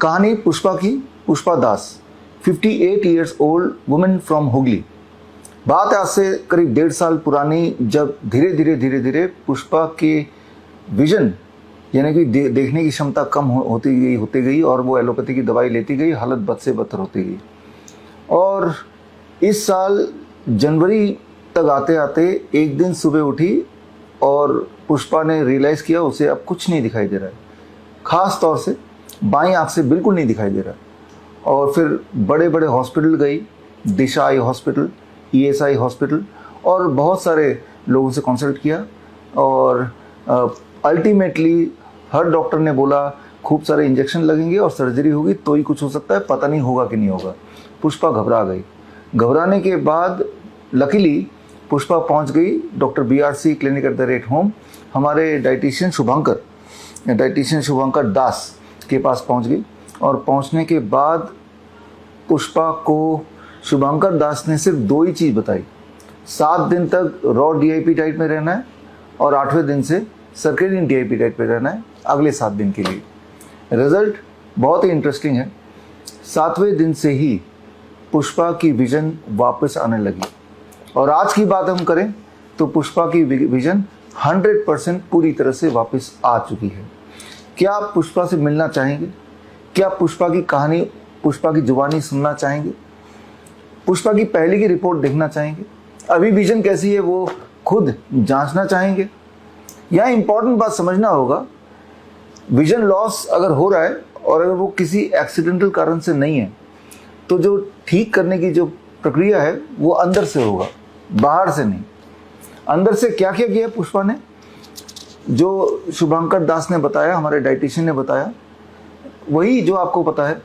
कहानी पुष्पा की, पुष्पा दास, 58 years old women from Hooghly. बात है आज से करीब 1.5 साल पुरानी, जब धीरे धीरे पुष्पा के विजन यानी कि देखने की क्षमता कम होती गई और वो एलोपैथी की दवाई लेती गई, हालत बद से बदतर होती गई। और इस साल जनवरी तक आते आते एक दिन सुबह उठी और पुष्पा ने रियलाइज़ किया उसे अब कुछ नहीं दिखाई दे रहा है, ख़ास तौर से बाईं आँख से बिल्कुल नहीं दिखाई दे रहा। और फिर बड़े बड़े हॉस्पिटल गई, दिशा आई हॉस्पिटल, ESI हॉस्पिटल, और बहुत सारे लोगों से कंसल्ट किया और अल्टीमेटली हर डॉक्टर ने बोला खूब सारे इंजेक्शन लगेंगे और सर्जरी होगी तो ही कुछ हो सकता है, पता नहीं होगा कि नहीं होगा। पुष्पा घबरा गई। घबराने के बाद लकीली पुष्पा पहुंच गई डॉक्टर BRC क्लिनिक @होम, हमारे डाइटिशियन शुभंकर दास के पास पहुंच गई। और पहुंचने के बाद पुष्पा को शुभंकर दास ने सिर्फ 2 ही चीज़ बताई, 7 दिन तक रॉ DIP डाइट में रहना है और 8वें दिन से सर्केडियन DIP डाइट पे रहना है अगले 7 दिन के लिए। रिजल्ट बहुत ही इंटरेस्टिंग है। 7वें दिन से ही पुष्पा की विजन वापस आने लगी। और आज की बात हम करें तो पुष्पा की विजन 100% पूरी तरह से वापस आ चुकी है। क्या आप पुष्पा से मिलना चाहेंगे? क्या पुष्पा की कहानी, पुष्पा की जुबानी सुनना चाहेंगे? पुष्पा की पहले की रिपोर्ट देखना चाहेंगे? अभी विजन कैसी है वो खुद जांचना चाहेंगे? यहाँ इंपॉर्टेंट बात समझना होगा, विजन लॉस अगर हो रहा है और अगर वो किसी एक्सीडेंटल कारण से नहीं है तो जो ठीक करने की जो प्रक्रिया है वो अंदर से होगा, बाहर से नहीं। अंदर से क्या क्या किया पुष्पा ने, जो शुभंकर दास ने बताया, हमारे डाइटिशियन ने बताया, वही जो आपको पता है।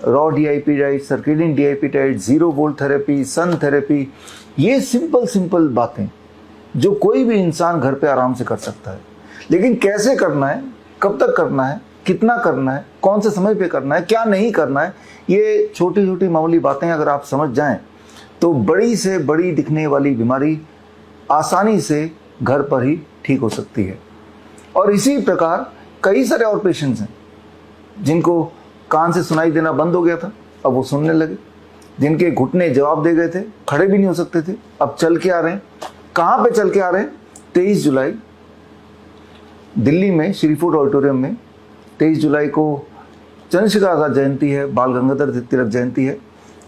Raw DIP diet, circadian DIP diet, 0 volt therapy, sun therapy, ये सिंपल बातें जो कोई भी इंसान घर पे आराम से कर सकता है। लेकिन कैसे करना है, कब तक करना है, कितना करना है, कौन से समय पे करना है, क्या नहीं करना है, ये छोटी छोटी मामूली बातें अगर आप समझ जाएं तो बड़ी से बड़ी दिखने वाली बीमारी आसानी से घर पर ही ठीक हो सकती है। और इसी प्रकार कई सारे और पेशेंट्स हैं जिनको कान से सुनाई देना बंद हो गया था, अब वो सुनने लगे। जिनके घुटने जवाब दे गए थे, खड़े भी नहीं हो सकते थे, अब चल के आ रहे हैं। कहाँ पे चल के आ रहे हैं? 23 जुलाई दिल्ली में श्रीफूड ऑडिटोरियम में 23 जुलाई को चंद्रशेखर आज़ाद जयंती है, बाल गंगाधर तिलक जयंती है।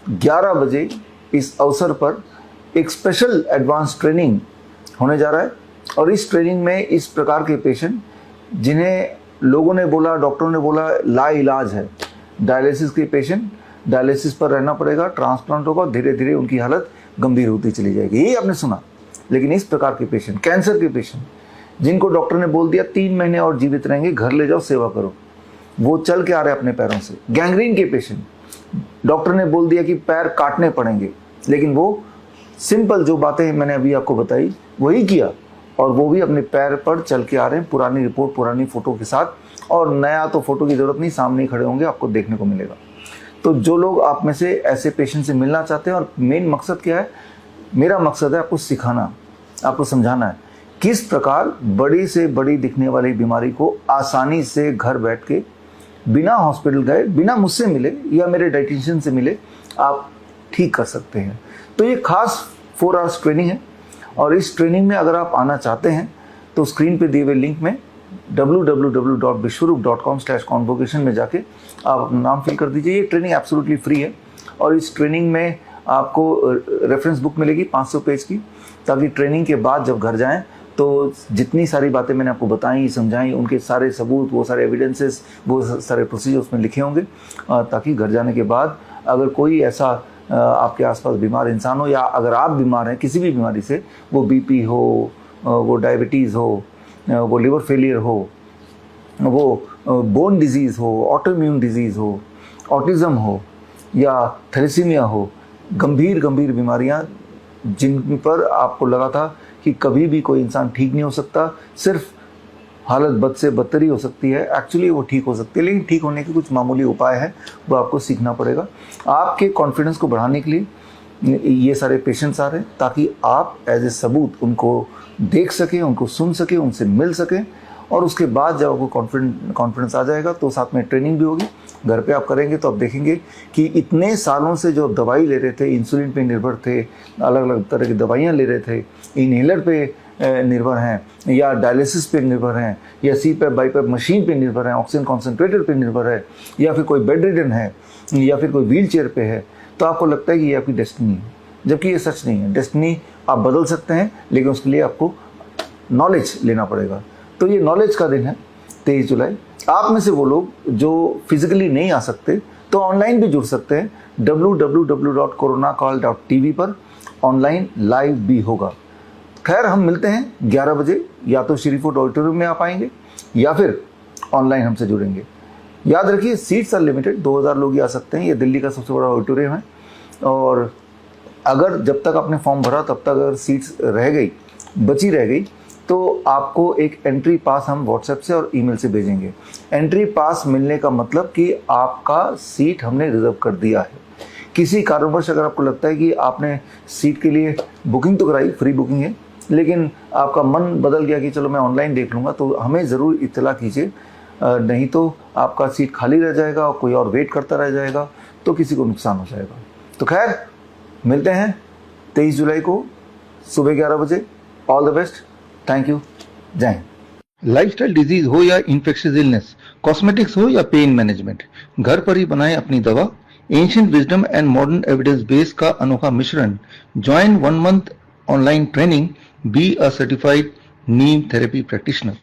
11 बजे इस अवसर पर एक स्पेशल एडवांस ट्रेनिंग होने जा रहा है। और इस ट्रेनिंग में इस प्रकार के पेशेंट जिन्हें लोगों ने बोला, डॉक्टरों ने बोला लाइलाज है, डायलिसिस के पेशेंट, डायलिसिस पर रहना पड़ेगा, ट्रांसप्लांट होगा, धीरे धीरे उनकी हालत गंभीर होती चली जाएगी, यही आपने सुना। लेकिन इस प्रकार के पेशेंट, कैंसर के पेशेंट जिनको डॉक्टर ने बोल दिया 3 महीने और जीवित रहेंगे, घर ले जाओ सेवा करो, वो चल के आ रहे हैं अपने पैरों से। गैंग्रीन के पेशेंट, डॉक्टर ने बोल दिया कि पैर काटने पड़ेंगे, लेकिन वो सिंपल जो बातें मैंने अभी आपको बताई वही किया और वो भी अपने पैर पर चल के आ रहे हैं, पुरानी रिपोर्ट, पुरानी फोटो के साथ। और नया तो फोटो की जरूरत नहीं, सामने ही खड़े होंगे, आपको देखने को मिलेगा। तो जो लोग आप में से ऐसे पेशेंट से मिलना चाहते हैं, और मेन मकसद क्या है, मेरा मकसद है आपको सिखाना, आपको समझाना है किस प्रकार बड़ी से बड़ी दिखने वाली बीमारी को आसानी से घर बैठ के बिना हॉस्पिटल गए, बिना मुझसे मिले या मेरे डाइटिशियन से मिले, आप ठीक कर सकते हैं। तो ये खास 4 आवर्स ट्रेनिंग है और इस ट्रेनिंग में अगर आप आना चाहते हैं तो स्क्रीन पे दिए हुए लिंक में www.vishwaroop.com/convocation में जाके आप अपना नाम फिल कर दीजिए। ये ट्रेनिंग एब्सोल्युटली फ्री है और इस ट्रेनिंग में आपको रेफरेंस बुक मिलेगी 500 पेज की, ताकि ट्रेनिंग के बाद जब घर जाएं तो जितनी सारी बातें मैंने आपको बताई, समझाई, उनके सारे सबूत, वो सारे एविडेंसेस, वो सारे प्रोसीजर उसमें लिखे होंगे, ताकि घर जाने के बाद अगर कोई ऐसा आपके आसपास बीमार इंसान हो, या अगर आप बीमार हैं किसी भी बीमारी से, वो BP हो, वो डायबिटीज़ हो, वो लिवर फेलियर हो, वो बोन डिजीज़ हो, ऑटोइम्यून डिजीज़ हो, ऑटिज़म हो या थैलेसीमिया हो, गंभीर बीमारियां जिन पर आपको लगा था कि कभी भी कोई इंसान ठीक नहीं हो सकता, सिर्फ हालत बद से बदतर ही हो सकती है, एक्चुअली वो ठीक हो सकती है। लेकिन ठीक होने के कुछ मामूली उपाय है, वो आपको सीखना पड़ेगा। आपके कॉन्फिडेंस को बढ़ाने के लिए ये सारे पेशेंट्स आ रहे हैं, ताकि आप एज ए सबूत उनको देख सकें, उनको सुन सकें, उनसे मिल सकें और उसके बाद जब आपको कॉन्फिडेंस आ जाएगा तो साथ में ट्रेनिंग भी होगी, घर पे आप करेंगे तो आप देखेंगे कि इतने सालों से जो दवाई ले रहे थे, इंसुलिन पे निर्भर थे, अलग अलग तरह की दवाइयाँ ले रहे थे, इनहेलर पे निर्भर हैं या डायलिसिस पे निर्भर हैं या CPAP BiPAP मशीन पे निर्भर हैं, ऑक्सीजन कॉन्सेंट्रेटर पे निर्भर है या फिर कोई बेड रिडन है या फिर कोई व्हील चेयर पे है, तो आपको लगता है कि ये आपकी डेस्टिनी है, जबकि ये सच नहीं है। डेस्टिनी आप बदल सकते हैं, लेकिन उसके लिए आपको नॉलेज लेना पड़ेगा। तो ये नॉलेज का दिन है 23 जुलाई। आप में से वो लोग जो फिजिकली नहीं आ सकते तो ऑनलाइन भी जुड़ सकते हैं। www.coronacall.tv पर ऑनलाइन लाइव भी होगा। खैर, हम मिलते हैं 11 बजे, या तो श्री फूड ऑडिटोरियम में आप आएंगे या फिर ऑनलाइन हमसे जुड़ेंगे। याद रखिए, सीट्स आर लिमिटेड, 2000 लोग ही आ सकते हैं। ये दिल्ली का सबसे बड़ा ऑडिटोरियम है और अगर जब तक आपने फॉर्म भरा तब तक अगर सीट्स रह गई, बची रह गई, तो आपको एक एंट्री पास हम व्हाट्सएप से और ईमेल से भेजेंगे। एंट्री पास मिलने का मतलब कि आपका सीट हमने रिजर्व कर दिया है। किसी कारणवश अगर आपको लगता है कि आपने सीट के लिए बुकिंग तो कराई, फ्री बुकिंग है, लेकिन आपका मन बदल गया कि चलो मैं ऑनलाइन देख लूँगा, तो हमें ज़रूर इत्तला कीजिए, नहीं तो आपका सीट खाली रह जाएगा और कोई और वेट करता रह जाएगा, तो किसी को नुकसान हो जाएगा। तो खैर, मिलते हैं 23 जुलाई को सुबह 11 बजे। All the best, thank you, जय हिंद। लाइफस्टाइल डिजीज हो या इन्फेक्शियस इलनेस, कॉस्मेटिक्स हो या पेन मैनेजमेंट, घर पर ही बनाएं अपनी दवा। Ancient wisdom and modern evidence base का अनोखा मिश्रण। Join 1 month online training, be a certified Neem therapy practitioner.